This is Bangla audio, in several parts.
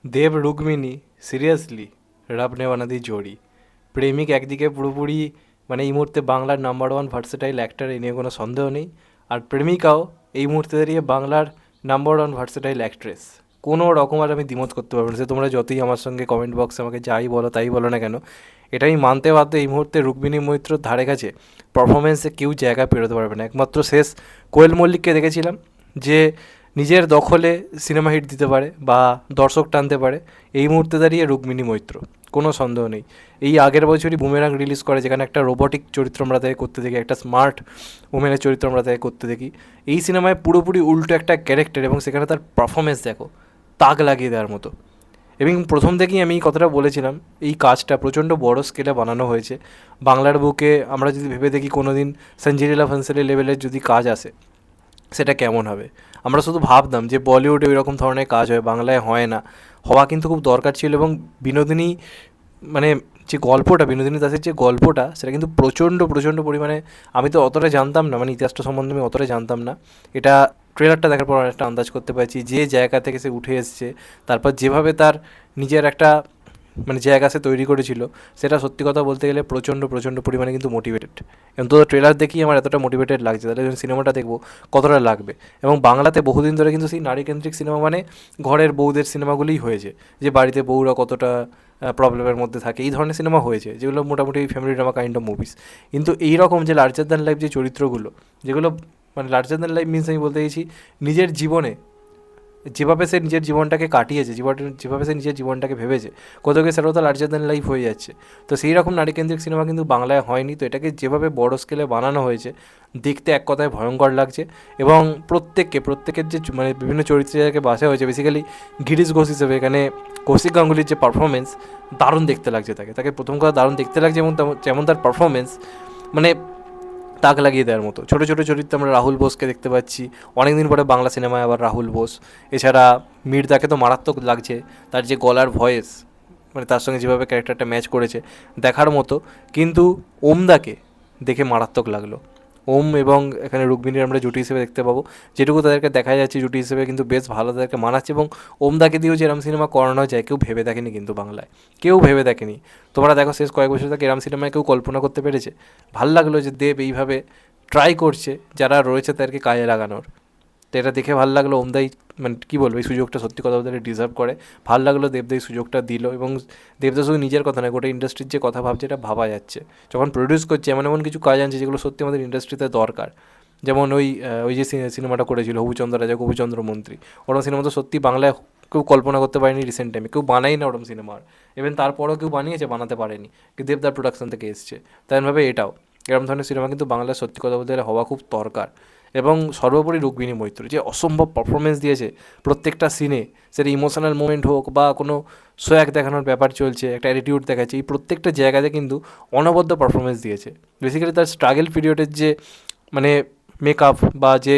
দেব রুক্মিণী সিরিয়াসলি রব নে বানা দি জোড়ি। প্রেমিক একদিকে পুরোপুরি মানে এই মুহূর্তে বাংলার নাম্বার ওয়ান ভার্সেটাইল অ্যাক্টর, এ নিয়ে কোনো সন্দেহ নেই। আর প্রেমিকাও এই মুহূর্তে দাঁড়িয়ে বাংলার নাম্বার ওয়ান ভার্সেটাইল অ্যাক্ট্রেস। কোনো রকম আর আমি দ্বিমত করতে পারবো না, সে তোমরা যতই আমার সঙ্গে কমেন্ট বক্সে আমাকে যাই বলো তাই বলো না কেন, এটা আমি মানতে বাধ্য। এই মুহূর্তে রুক্মিণী মৈত্রর ধারে কাছে পারফরমেন্সে কেউ জায়গা পেরোতে পারবে না। একমাত্র শেষ কোয়েল মল্লিককে দেখেছিলাম যে নিজের দখলে সিনেমা হিট দিতে পারে বা দর্শক টানতে পারে। এই মুহূর্তে দাঁড়িয়ে রুক্মিণী মৈত্র, কোনো সন্দেহ নেই। এই আগের বছরই বুমেরাং রিলিজ করে, যেখানে একটা রোবটিক চরিত্র আমরা তাকে করতে দেখি, একটা স্মার্ট উমেনের চরিত্র আমরা তাকে করতে দেখি। এই সিনেমায় পুরোপুরি উল্টো একটা ক্যারেক্টার, এবং সেখানে তার পারফরমেন্স দেখো, তাক লাগিয়ে দেওয়ার মতো। এবং প্রথম থেকেই আমি এই কথাটা বলেছিলাম, এই কাজটা প্রচণ্ড বড় স্কেলে বানানো হয়েছে। বাংলার বুকে আমরা যদি ভেবে দেখি কোনো দিন সঞ্জিলীলা ফনসালি লেভেলের যদি কাজ আসে, সেটা কেমন হবে। আমরা শুধু ভাবতাম যে বলিউডে ওই রকম ধরনের কাজ হয়, বাংলায় হয় না। হওয়া কিন্তু খুব দরকার ছিল। এবং বিনোদিনী মানে যে গল্পটা, বিনোদিনী দাসের যে গল্পটা, সেটা কিন্তু প্রচণ্ড প্রচণ্ড পরিমাণে, আমি তো অতটা জানতাম না, মানে ইতিহাসটা সম্বন্ধে আমি অতটা জানতাম না। এটা ট্রেলারটা দেখার পর একটা আন্দাজ করতে পারছি, যে জায়গা থেকে সে উঠে এসছে, তারপর যেভাবে তার নিজের একটা মানে জায়গা সে তৈরি করেছিল, সেটা সত্যি কথা বলতে গেলে প্রচণ্ড প্রচণ্ড পরিমাণে কিন্তু মোটিভেটেড। অন্তত ট্রেলার দেখেই আমার এতটা মোটিভেটেড লাগছে, তাহলে যখন সিনেমাটা দেখবো কতটা লাগবে। এবং বাংলাতে বহুদিন ধরে কিন্তু সেই নারীকেন্দ্রিক সিনেমা মানে ঘরের বউদের সিনেমাগুলিই হয়েছে, যে বাড়িতে বউরা কতটা প্রবলেমের মধ্যে থাকে, এই ধরনের সিনেমা হয়েছে, যেগুলো মোটামুটি family drama kind of movies. কিন্তু এই রকম যে লার্জার দ্যান লাইফ যে চরিত্রগুলো, যেগুলো মানে লার্জার দ্যান লাইফ মিনস আমি বলতে চাইছি নিজের জীবনে যেভাবে সে নিজের জীবনটাকে কাটিয়েছে, যেভাবে সে নিজের জীবনটাকে ভেবেছে, কোথাও গিয়ে সেটাও তো লার্জার দ্যান লাইফ হয়ে যাচ্ছে। তো সেই রকম নারীকেন্দ্রিক সিনেমা কিন্তু বাংলায় হয়নি। তো এটাকে যেভাবে বড় স্কেলে বানানো হয়েছে, দেখতে এক কথায় ভয়ঙ্কর লাগছে। এবং প্রত্যেকের যে মানে বিভিন্ন চরিত্রে যাকে বাসা হয়েছে, বেসিক্যালি গিরিশ ঘোষ হিসেবে এখানে কৌশিক গাঙ্গুলির যে পারফরমেন্স, দারুণ দেখতে লাগছে তাকে প্রথম কথা দারুণ দেখতে লাগছে। এবং যেমন তার পারফরমেন্স মানে তাক লাগিয়ে দেওয়ার মতো। ছোটো ছোটো চরিত্রে আমরা রাহুল বোসকে দেখতে পাচ্ছি, অনেক দিন পরে বাংলা সিনেমায় আবার রাহুল বোস। এছাড়া মীরদাকে তো মারাত্মক লাগছে, তার যে গলার ভয়েস, মানে তার সঙ্গে যেভাবে ক্যারেক্টারটা ম্যাচ করেছে দেখার মতো। কিন্তু ওমদাকে দেখে মারাত্মক লাগলো। ওম এবং এখানে রুক্মিণীর আমরা জুটি হিসেবে দেখতে পাবো, যেটুকু তাদেরকে দেখা যাচ্ছে জুটি হিসেবে কিন্তু বেশ ভালো তাদেরকে মানাচ্ছে। এবং ওমদাকে দিয়েও যে এরম সিনেমা করানো যায় কেউ ভেবে দেখেনি, কিন্তু বাংলায় কেউ ভেবে দেখেনি। তোমরা দেখো শেষ কয়েক বছর থেকে এরম সিনেমায় কেউ কল্পনা করতে পেরেছে? ভাল লাগলো যে দেব এইভাবে ট্রাই করছে যারা রয়েছে তাদেরকে কাজে লাগানোর। তো এটা দেখে ভালো লাগলো। ওমদাই মানে কী বলবো, এই সুযোগটা সত্যি কথা বলতে ডিজার্ভ করে। ভালো লাগলো দেবদা এই সুযোগটা দিল। এবং দেবদা শুধু নিজের কথা নয়, গোটা ইন্ডাস্ট্রির যে কথা ভাবছে এটা ভাবা যাচ্ছে। যখন প্রডিউস করছে এমন এমন কিছু কাজ আনছে যেগুলো সত্যি আমাদের ইন্ডাস্ট্রিতে দরকার। যেমন ওই যে সিনেমাটা করেছিল হবুচন্দ্র রাজা, হবুচন্দ্র মন্ত্রী, ওরকম সিনেমা তো সত্যি বাংলায় কেউ কল্পনা করতে পারেনি রিসেন্ট টাইমে, কেউ বানাই না ওরকম সিনেমা। ইভেন তারপরেও কেউ বানিয়েছে, বানাতে পারেনি, কিন্তু দেবদার প্রোডাকশন থেকে এসছে। তেমনভাবে এটাও এরকম ধরনের সিনেমা কিন্তু বাংলায় সত্যি কথা বলতে গেলে হওয়া খুব দরকার। এবং সর্বোপরি রুক্মিণী মৈত্র যে অসম্ভব পারফরমেন্স দিয়েছে প্রত্যেকটা সিনে, সেটা ইমোশনাল মোমেন্ট হোক বা কোনো সোয়াগ দেখানোর ব্যাপার চলছে, একটা অ্যাটিটিউড দেখাচ্ছে, এই প্রত্যেকটা জায়গাতে কিন্তু অনবদ্য পারফরমেন্স দিয়েছে। বেসিক্যালি তার স্ট্রাগল পিরিয়ডের যে মানে মেকআপ বা যে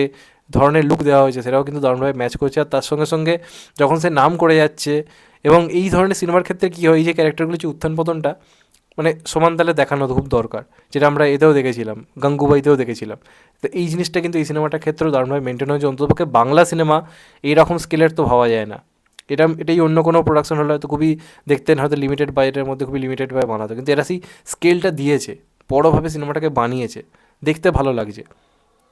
ধরনের লুক দেওয়া হয়েছে, সেটাও কিন্তু দারুণভাবে ম্যাচ করছে। আর তার সঙ্গে সঙ্গে যখন সে নাম করে যাচ্ছে, এবং এই ধরনের সিনেমার ক্ষেত্রে কী হয়, এই যে ক্যারেক্টারগুলো যে উত্থান পতনটা মানে সমান তালে দেখানো খুব দরকার, যেটা আমরা এতেও দেখেছিলাম, গাঙ্গুবাইতেও দেখেছিলাম। তো এই জিনিসটা কিন্তু এই সিনেমাটার ক্ষেত্রেও দারুণভাবে মেনটেন হয়েছে। অন্ততপক্ষে বাংলা সিনেমা এইরকম স্কেলের তো ভাবা যায় না। এটাই অন্য কোনো প্রোডাকশন হলে হয়তো খুবই দেখতেন, হয়তো লিমিটেড বাজেটের মধ্যে খুবই লিমিটেডভাবে বানাতো, কিন্তু এরা সেই স্কেলটা দিয়েছে, বড়োভাবে সিনেমাটাকে বানিয়েছে, দেখতে ভালো লাগছে।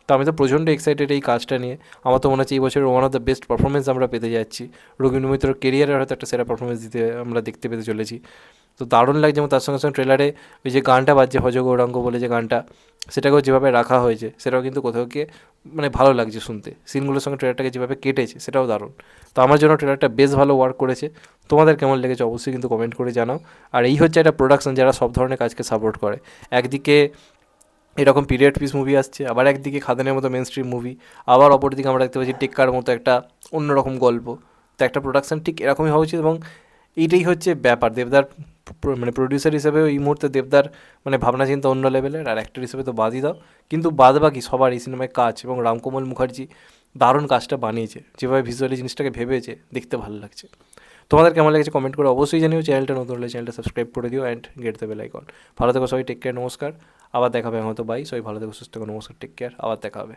তো আমি তো প্রচণ্ড এক্সাইটেড এই কাজটা নিয়ে। আমার তো মনে হচ্ছে এই বছরের one of the best performance আমরা পেতে যাচ্ছি। রবীন্দ্র মিত্রর কেরিয়ারের হয়তো একটা সেরা পারফরমেন্স আমরা দেখতে পেতে চলেছি। তো দারুণ লাগছে। এবং তার সঙ্গে সঙ্গে ট্রেলারে ওই যে গানটা বাজছে ভজ গৌরাঙ্গ বলে যে গানটা, সেটাকেও যেভাবে রাখা হয়েছে সেটাও কিন্তু কোথাও গিয়ে মানে ভালো লাগছে শুনতে। সিনগুলোর সঙ্গে ট্রেলারটাকে যেভাবে কেটেছে সেটাও দারুণ। তো আমার জন্য ট্রেলারটা বেশ ভালো ওয়ার্ক করেছে। তোমাদের কেমন লেগেছে অবশ্যই কিন্তু কমেন্ট করে জানাও। আর এই হচ্ছে একটা প্রোডাকশন যারা সব ধরনের কাজকে সাপোর্ট করে। একদিকে এরকম পিরিয়ড পিস মুভি আসছে, আবার একদিকে খাদানের মতো মেন স্ট্রিম মুভি, আবার অপরদিকে আমরা দেখতে পাচ্ছি টেক্কার মতো একটা অন্যরকম গল্প। তো একটা প্রোডাকশন ঠিক এরকমই হওয়া উচিত। এবং এইটাই হচ্ছে ব্যাপার। দেবদার মানে প্রডিউসার হিসেবেও এই মুহূর্তে দেবদার মানে ভাবনা চিন্তা অন্য লেভেলের, আর অ্যাক্টর হিসেবে তো বাদই দাও। কিন্তু বাদ বাকি সবার এই সিনেমায় কাজ, এবং রামকমল মুখার্জি দারুণ কাজটা বানিয়েছে, যেভাবে ভিজুয়ালি জিনিসটাকে ভেবেছে, দেখতে ভালো লাগছে। তোমাদের কেমন লেগেছে কমেন্ট করে অবশ্যই জানিও। চ্যানেলটা নতুন হলে চ্যানেলটা সাবস্ক্রাইব করে দিও and get the bell icon. ভালো থেকো সবাই, টেক কেয়ার, নমস্কার। আবার দেখা হবে হয়তো, বাই। সবাই ভালো থেকো, সুস্থ থেকো, নমস্কার, টেক কেয়ার, আবার দেখা হবে।